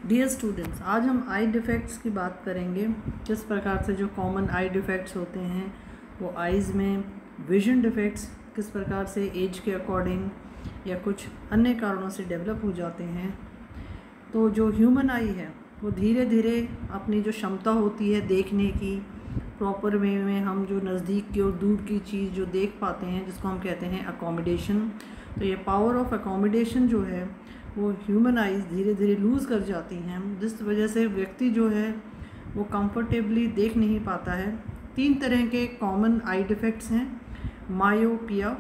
Dear students, आज हम आई डिफ़ेक्ट्स की बात करेंगे। किस प्रकार से जो कॉमन आई डिफ़ेक्ट्स होते हैं वो आइज़ में, विजन डिफ़ेक्ट्स किस प्रकार से एज के अकॉर्डिंग या कुछ अन्य कारणों से डेवलप हो जाते हैं। तो जो ह्यूमन आई है वो धीरे धीरे अपनी जो क्षमता होती है देखने की, प्रॉपर वे में हम जो नज़दीक की और दूर की चीज़ जो देख पाते हैं, जिसको हम कहते हैं अकोमोडेशन। तो ये पावर ऑफ अकोमोडेशन जो है वो ह्यूमन आइज़ धीरे धीरे लूज़ कर जाती हैं, जिस वजह से व्यक्ति जो है वो कंफर्टेबली देख नहीं पाता है। 3 तरह के कॉमन आई डिफ़ेक्ट्स हैं: मायोपिया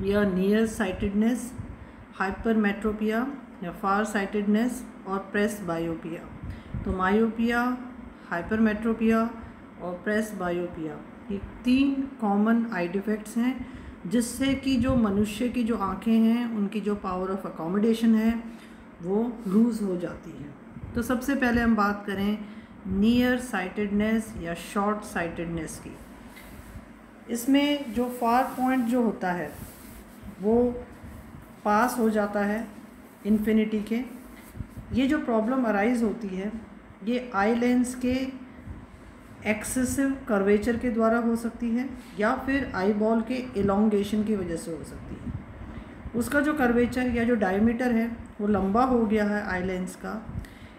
या नियर साइटेडनेस, हाइपरमेट्रोपिया या फार साइटेडनेस और प्रेस बायोपिया। तो मायोपिया, हाइपरमेट्रोपिया और प्रेस बायोपिया ये 3 कॉमन आई डिफ़ेक्ट्स हैं, जिससे कि जो मनुष्य की जो आँखें हैं उनकी जो पावर ऑफ अकोमोडेशन है वो लूज़ हो जाती है। तो सबसे पहले हम बात करें नियर साइटेडनेस या शॉर्ट साइटेडनेस की। इसमें जो फार पॉइंट जो होता है वो पास हो जाता है इन्फिनिटी के। ये जो प्रॉब्लम अराइज होती है ये आई लेंस के एक्सेसिव कर्वेचर के द्वारा हो सकती है या फिर आई बॉल के एलोंगेशन की वजह से हो सकती है। उसका जो कर्वेचर या जो डायमीटर है वो लंबा हो गया है आई लेंस का,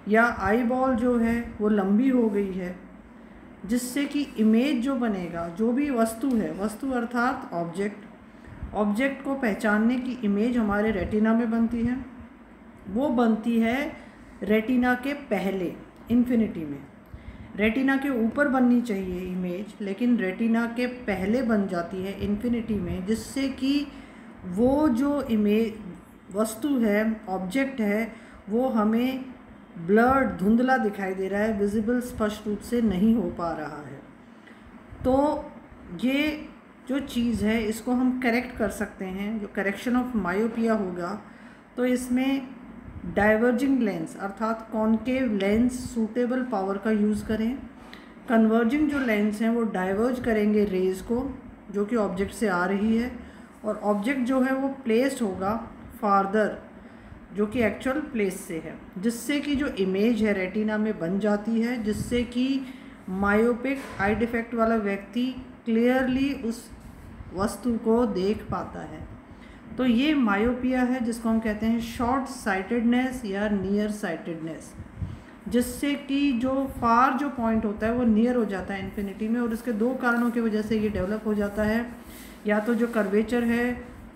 या आई बॉल जो है वो लंबी हो गई है, जिससे कि इमेज जो बनेगा, जो भी वस्तु है, वस्तु अर्थात ऑब्जेक्ट को पहचानने की इमेज हमारे रेटिना में बनती है। वो बनती है रेटिना के पहले इन्फिनिटी में। रेटिना के ऊपर बननी चाहिए इमेज, लेकिन रेटिना के पहले बन जाती है इन्फिनिटी में, जिससे कि वो जो इमेज वस्तु है, ऑब्जेक्ट है, वो हमें ब्लर्ड, धुंधला दिखाई दे रहा है, विजिबल स्पष्ट रूप से नहीं हो पा रहा है। तो ये जो चीज़ है इसको हम करेक्ट कर सकते हैं। जो करेक्शन ऑफ मायोपिया होगा तो इसमें डाइवर्जिंग लेंस अर्थात कॉन्केव लेंस सूटेबल पावर का यूज़ करें। कन्वर्जिंग जो लेंस हैं वो डाइवर्ज करेंगे रेज़ को जो कि ऑब्जेक्ट से आ रही है, और ऑब्जेक्ट जो है वो प्लेस्ड होगा फार्दर जो कि एक्चुअल प्लेस से है, जिससे कि जो इमेज है रेटिना में बन जाती है, जिससे कि मायोपिक आई डिफ़ेक्ट वाला व्यक्ति क्लियरली उस वस्तु को देख पाता है। तो ये मायोपिया है, जिसको हम कहते हैं शॉर्ट साइटेडनेस या नियर साइटेडनेस, जिससे कि जो फार जो पॉइंट होता है वो नियर हो जाता है इन्फिनिटी में। और इसके 2 कारणों की वजह से ये डेवलप हो जाता है। या तो जो कर्वेचर है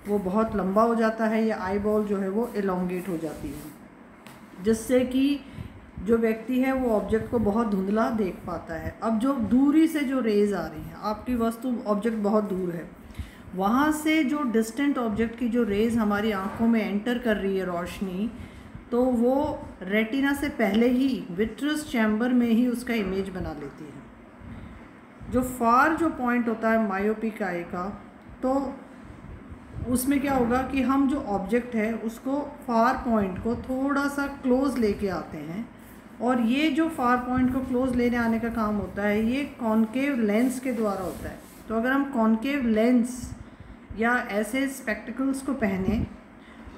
वो बहुत लंबा हो जाता है, या आई बॉल जो है वो एलोंगेट हो जाती है, जिससे कि जो व्यक्ति है वो ऑब्जेक्ट को बहुत धुंधला देख पाता है। अब जो दूरी से जो रेज़ आ रही हैं, आपकी वस्तु ऑब्जेक्ट बहुत दूर है, वहाँ से जो डिस्टेंट ऑब्जेक्ट की जो रेज़ हमारी आँखों में एंटर कर रही है रोशनी, तो वो रेटिना से पहले ही विट्रस चैम्बर में ही उसका इमेज बना लेती है। जो फार जो पॉइंट होता है मायोपिक आई का, तो उसमें क्या होगा कि हम जो ऑब्जेक्ट है उसको फार पॉइंट को थोड़ा सा क्लोज लेके आते हैं, और ये जो फार पॉइंट को क्लोज लेने आने का काम होता है ये कॉन्केव लेंस के द्वारा होता है। तो अगर हम कॉन्केव लेंस या ऐसे स्पेक्टिकल्स को पहने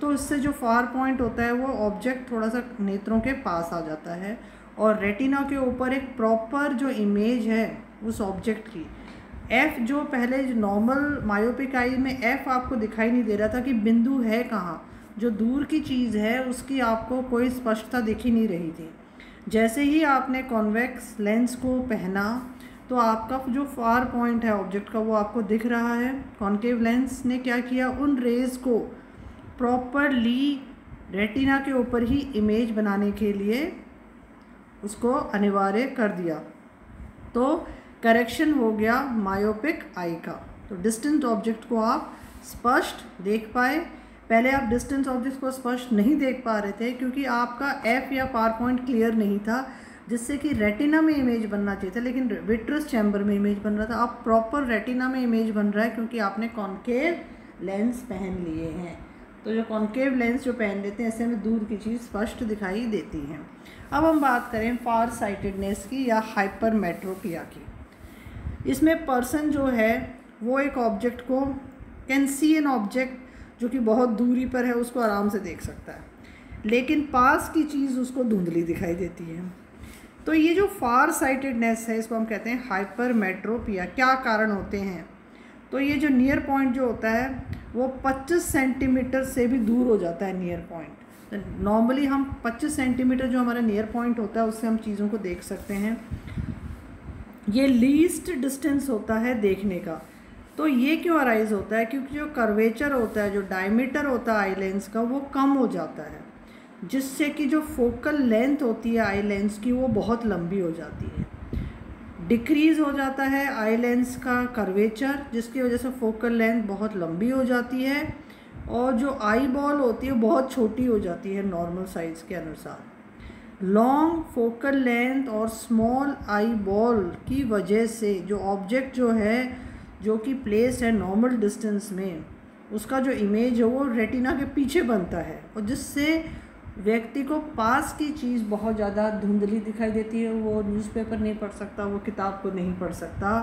तो इससे जो फार पॉइंट होता है वो ऑब्जेक्ट थोड़ा सा नेत्रों के पास आ जाता है, और रेटिना के ऊपर एक प्रॉपर जो इमेज है उस ऑब्जेक्ट की, एफ जो पहले जो नॉर्मल मायोपिक आई में एफ आपको दिखाई नहीं दे रहा था कि बिंदु है कहाँ, जो दूर की चीज़ है उसकी आपको कोई स्पष्टता दिख ही नहीं रही थी। जैसे ही आपने कॉन्वेक्स लेंस को पहना तो आपका जो फार पॉइंट है ऑब्जेक्ट का वो आपको दिख रहा है। कॉन्केव लेंस ने क्या किया, उन रेज़ को प्रॉपरली रेटिना के ऊपर ही इमेज बनाने के लिए उसको अनिवार्य कर दिया। तो करेक्शन हो गया मायोपिक आई का। तो डिस्टेंट ऑब्जेक्ट को आप स्पष्ट देख पाए। पहले आप डिस्टेंस ऑब्जेक्ट को स्पष्ट नहीं देख पा रहे थे क्योंकि आपका एफ या फार पॉइंट क्लियर नहीं था, जिससे कि रेटिना में इमेज बनना चाहिए था लेकिन विट्रस चैम्बर में इमेज बन रहा था। अब प्रॉपर रेटिना में इमेज बन रहा है क्योंकि आपने कॉन्केव लेंस पहन लिए हैं। तो जो कॉन्केव लेंस जो पहन लेते हैं ऐसे में दूर की चीज़ स्पष्ट दिखाई देती हैं। अब हम बात करें फार साइटेडनेस की या हाइपरमेट्रोपिया की। इसमें पर्सन जो है वो एक ऑब्जेक्ट को कैन सी एन ऑब्जेक्ट जो कि बहुत दूरी पर है उसको आराम से देख सकता है, लेकिन पास की चीज़ उसको धुंधली दिखाई देती है। तो ये जो फार साइटेडनेस है इसको हम कहते हैं हाइपरमेट्रोपिया। क्या कारण होते हैं? तो ये जो नियर पॉइंट जो होता है वो 25 सेंटीमीटर से भी दूर हो जाता है नियर पॉइंट। नॉर्मली हम 25 सेंटीमीटर जो हमारा नियर पॉइंट होता है उससे हम चीज़ों को देख सकते हैं। ये लीस्ट डिस्टेंस होता है देखने का। तो ये क्यों अराइज होता है? क्योंकि जो कर्वेचर होता है, जो डायमीटर होता है आई लेंस का, वो कम हो जाता है, जिससे कि जो फोकल लेंथ होती है आई लेंस की वो बहुत लंबी हो जाती है। डिक्रीज़ हो जाता है आई लेंस का कर्वेचर, जिसकी वजह से फोकल लेंथ बहुत लंबी हो जाती है और जो आई बॉल होती है बहुत छोटी हो जाती है नॉर्मल साइज़ के अनुसार। लॉन्ग फोकल लेंथ और स्मॉल आई बॉल की वजह से जो ऑब्जेक्ट जो है जो कि प्लेस है नॉर्मल डिस्टेंस में, उसका जो इमेज है वो रेटिना के पीछे बनता है और जिससे व्यक्ति को पास की चीज़ बहुत ज़्यादा धुंधली दिखाई देती है। वो न्यूज़पेपर नहीं पढ़ सकता, वो किताब को नहीं पढ़ सकता।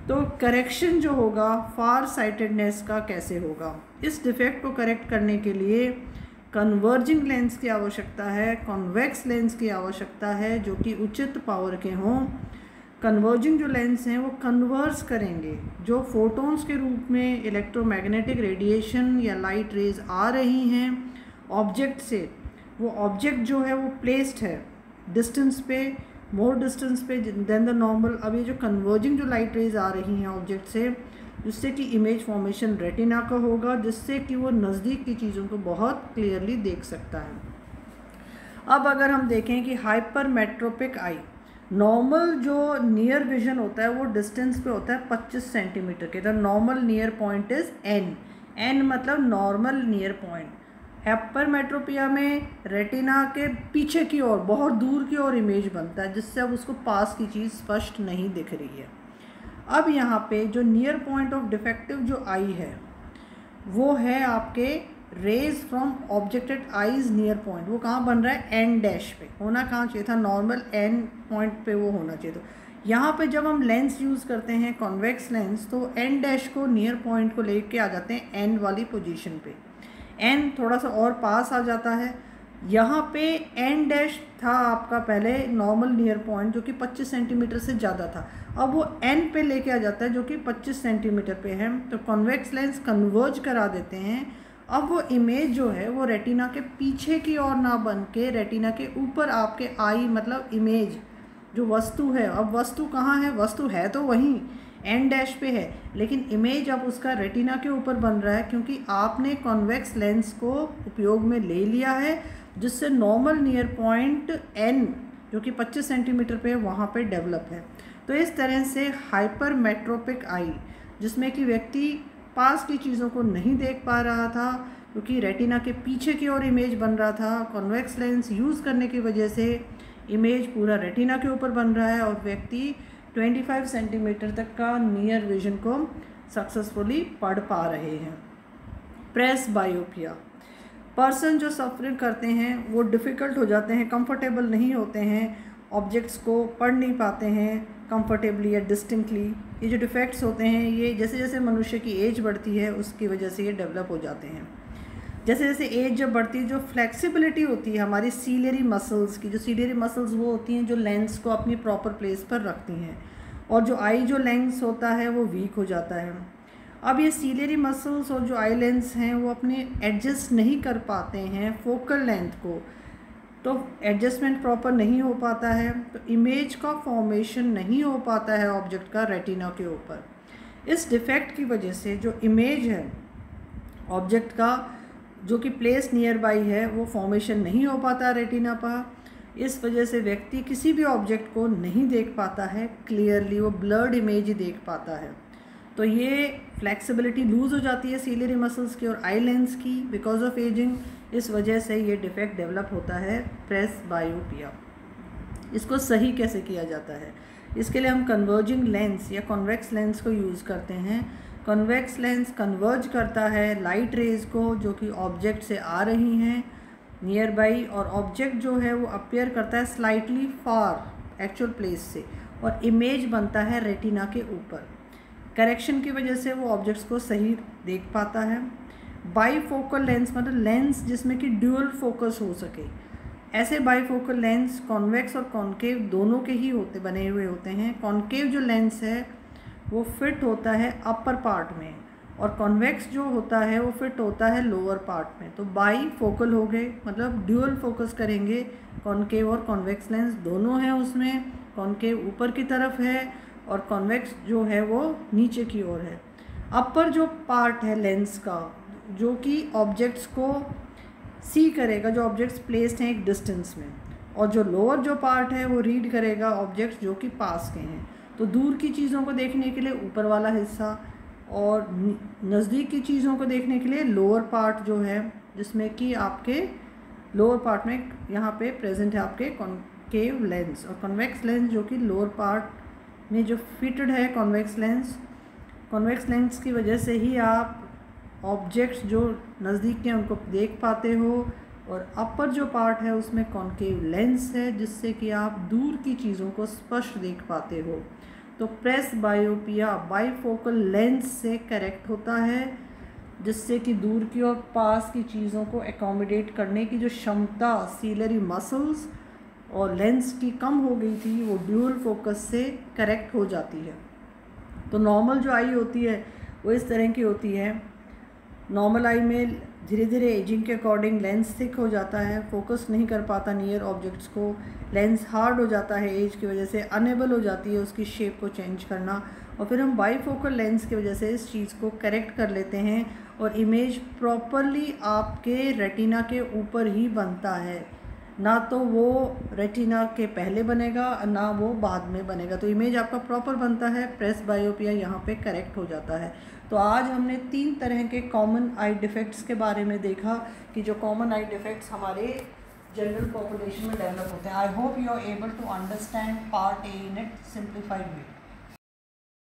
तो करेक्शन जो होगा फार साइटेडनेस का कैसे होगा? इस डिफेक्ट को करेक्ट करने के लिए कन्वर्जिंग लेंस की आवश्यकता है, कॉन्वेक्स लेंस की आवश्यकता है जो कि उचित पावर के हों। कन्वर्जिंग जो लेंस हैं वो कन्वर्स करेंगे जो फोटॉन्स के रूप में इलेक्ट्रोमैग्नेटिक रेडिएशन या लाइट रेज आ रही हैं ऑब्जेक्ट से। वो ऑब्जेक्ट जो है वो प्लेस्ड है डिस्टेंस पे, मोर डिस्टेंस पे देन द नॉर्मल। अब ये जो कन्वर्जिंग जो लाइट रेज आ रही हैं ऑब्जेक्ट से, जिससे कि इमेज फॉर्मेशन रेटिना का होगा, जिससे कि वो नज़दीक की चीज़ों को बहुत क्लियरली देख सकता है। अब अगर हम देखें कि हाइपरमेट्रोपिक आई, नॉर्मल जो नियर विजन होता है वो डिस्टेंस पे होता है 25 सेंटीमीटर के। The normal near point is an मतलब नॉर्मल नियर पॉइंट। हाइपरमेट्रोपिया में रेटिना के पीछे की ओर, बहुत दूर की ओर इमेज बनता है, जिससे अब उसको पास की चीज़ स्पष्ट नहीं दिख रही है। अब यहाँ पे जो नियर पॉइंट ऑफ डिफेक्टिव जो आई है वो है आपके rays from object at eyes near point. वो कहाँ बन रहा है? एन डैश पे। होना कहाँ चाहिए था? नॉर्मल एन पॉइंट पे वो होना चाहिए। तो यहाँ पे जब हम लेंस यूज़ करते हैं कॉन्वेक्स लेंस, तो एन डैश को नियर पॉइंट को लेके आ जाते हैं एन वाली पोजीशन पे। एन थोड़ा सा और पास आ जाता है। यहाँ पे एन डैश था आपका पहले नॉर्मल नियर पॉइंट जो कि 25 सेंटीमीटर से ज़्यादा था, अब वो एन पे लेके आ जाता है जो कि 25 सेंटीमीटर पे है। तो कॉन्वेक्स लेंस कन्वर्ज करा देते हैं। अब वो इमेज जो है वो रेटिना के पीछे की ओर ना बन के रेटिना के ऊपर आपके आई मतलब इमेज जो वस्तु है, अब वस्तु कहाँ है? वस्तु है तो वहीं एन डैश पे है, लेकिन इमेज अब उसका रेटिना के ऊपर बन रहा है क्योंकि आपने कॉन्वेक्स लेंस को उपयोग में ले लिया है, जिससे नॉर्मल नियर पॉइंट एन जो कि 25 सेंटीमीटर पे है वहाँ पे डेवलप है। तो इस तरह से हाइपरमेट्रोपिक आई, जिसमें कि व्यक्ति पास की चीज़ों को नहीं देख पा रहा था क्योंकि रेटिना के पीछे की ओर इमेज बन रहा था, कॉन्वेक्स लेंस यूज़ करने की वजह से इमेज पूरा रेटिना के ऊपर बन रहा है और व्यक्ति 25 सेंटीमीटर तक का नियर विजन को सक्सेसफुली पढ़ पा रहे हैं। प्रेस बायोपिया, पर्सन जो सफरिंग करते हैं वो डिफ़िकल्ट हो जाते हैं, कंफर्टेबल नहीं होते हैं, ऑब्जेक्ट्स को पढ़ नहीं पाते हैं कंफर्टेबली या डिस्टिंक्टली। ये जो डिफेक्ट्स होते हैं ये जैसे जैसे मनुष्य की एज बढ़ती है उसकी वजह से ये डेवलप हो जाते हैं। जैसे जैसे एज जब बढ़ती है, जो फ्लेक्सिबिलिटी होती है हमारी सीलियरी मसल्स की, जो सीलियरी मसल्स वो होती हैं जो लेंस को अपनी प्रॉपर प्लेस पर रखती हैं, और जो आई जो लेंस होता है वो वीक हो जाता है। अब ये सीलियरी मसल्स और जो आई लेंस हैं वो अपने एडजस्ट नहीं कर पाते हैं फोकल लेंथ को, तो एडजस्टमेंट प्रॉपर नहीं हो पाता है, तो इमेज का फॉर्मेशन नहीं हो पाता है ऑब्जेक्ट का रेटिना के ऊपर। इस डिफेक्ट की वजह से जो इमेज है ऑब्जेक्ट का जो कि प्लेस नियर बाई है वो फॉर्मेशन नहीं हो पाता रेटिना पर। इस वजह से व्यक्ति किसी भी ऑब्जेक्ट को नहीं देख पाता है क्लियरली, वो ब्लर्ड इमेज ही देख पाता है। तो ये फ्लेक्सिबिलिटी लूज़ हो जाती है सीलियरी मसल्स की और आई लेंस की बिकॉज ऑफ एजिंग। इस वजह से ये डिफेक्ट डेवलप होता है प्रेस बायोपिया। इसको सही कैसे किया जाता है? इसके लिए हम कन्वर्जिंग लेंस या कॉन्वेक्स लेंस को यूज़ करते हैं। कॉन्वेक्स लेंस कन्वर्ज करता है लाइट रेज को जो कि ऑब्जेक्ट से आ रही हैं नियर बाई, और ऑब्जेक्ट जो है वो अपीयर करता है स्लाइटली फार एक्चुअल प्लेस से, और इमेज बनता है रेटिना के ऊपर। करेक्शन की वजह से वो ऑब्जेक्ट्स को सही देख पाता है। बाईफोकल लेंस मतलब लेंस जिसमें कि ड्यूअल फोकस हो सके। ऐसे बाईफोकल लेंस कॉन्वेक्स और कॉन्केव दोनों के ही बने हुए होते हैं। कॉन्केव जो लेंस है वो फिट होता है अपर पार्ट में, और कॉन्वेक्स जो होता है वो फिट होता है लोअर पार्ट में। तो बाईफोकल हो गए मतलब ड्यूअल फोकस करेंगे। कॉन्केव और कॉन्वेक्स लेंस दोनों हैं उसमें, कॉन्केव ऊपर की तरफ है और कॉन्वेक्स जो है वो नीचे की ओर है। अपर जो पार्ट है लेंस का जो कि ऑब्जेक्ट्स को सी करेगा, जो ऑब्जेक्ट्स प्लेस्ड हैं एक डिस्टेंस में, और जो लोअर जो पार्ट है वो रीड करेगा ऑब्जेक्ट्स जो कि पास के हैं। तो दूर की चीज़ों को देखने के लिए ऊपर वाला हिस्सा और नज़दीक की चीज़ों को देखने के लिए लोअर पार्ट जो है, जिसमें कि आपके लोअर पार्ट में यहाँ पे प्रेजेंट है आपके कॉन्केव लेंस, और कॉन्वेक्स लेंस जो कि लोअर पार्ट में जो फिटेड है कॉन्वेक्स लेंस। कॉन्वेक्स लेंस की वजह से ही आप ऑब्जेक्ट्स जो नज़दीक के उनको देख पाते हो, और अपर जो पार्ट है उसमें कॉन्केव लेंस है जिससे कि आप दूर की चीज़ों को स्पष्ट देख पाते हो। तो प्रेसबायोपिया बाईफोकल लेंस से करेक्ट होता है, जिससे कि दूर की और पास की चीज़ों को एकोमोडेट करने की जो क्षमता सीलरी मसल्स और लेंस की कम हो गई थी वो ड्यूअल फोकस से करेक्ट हो जाती है। तो नॉर्मल जो आई होती है वो इस तरह की होती है। नॉर्मल आई में धीरे धीरे एजिंग के अकॉर्डिंग लेंस थिक हो जाता है, फोकस नहीं कर पाता नियर ऑब्जेक्ट्स को, लेंस हार्ड हो जाता है एज की वजह से, अनेबल हो जाती है उसकी शेप को चेंज करना, और फिर हम बाईफोकल लेंस की वजह से इस चीज़ को करेक्ट कर लेते हैं और इमेज प्रॉपरली आपके रेटिना के ऊपर ही बनता है, ना तो वो रेटिना के पहले बनेगा ना वो बाद में बनेगा। तो इमेज आपका प्रॉपर बनता है, प्रेसबायोपिया यहाँ पे करेक्ट हो जाता है। तो आज हमने 3 तरह के कॉमन आई डिफेक्ट्स के बारे में देखा कि जो कॉमन आई डिफेक्ट्स हमारे जनरल पॉपुलेशन में डेवलप होते हैं। I hope you are able to understand part A in it simplified way.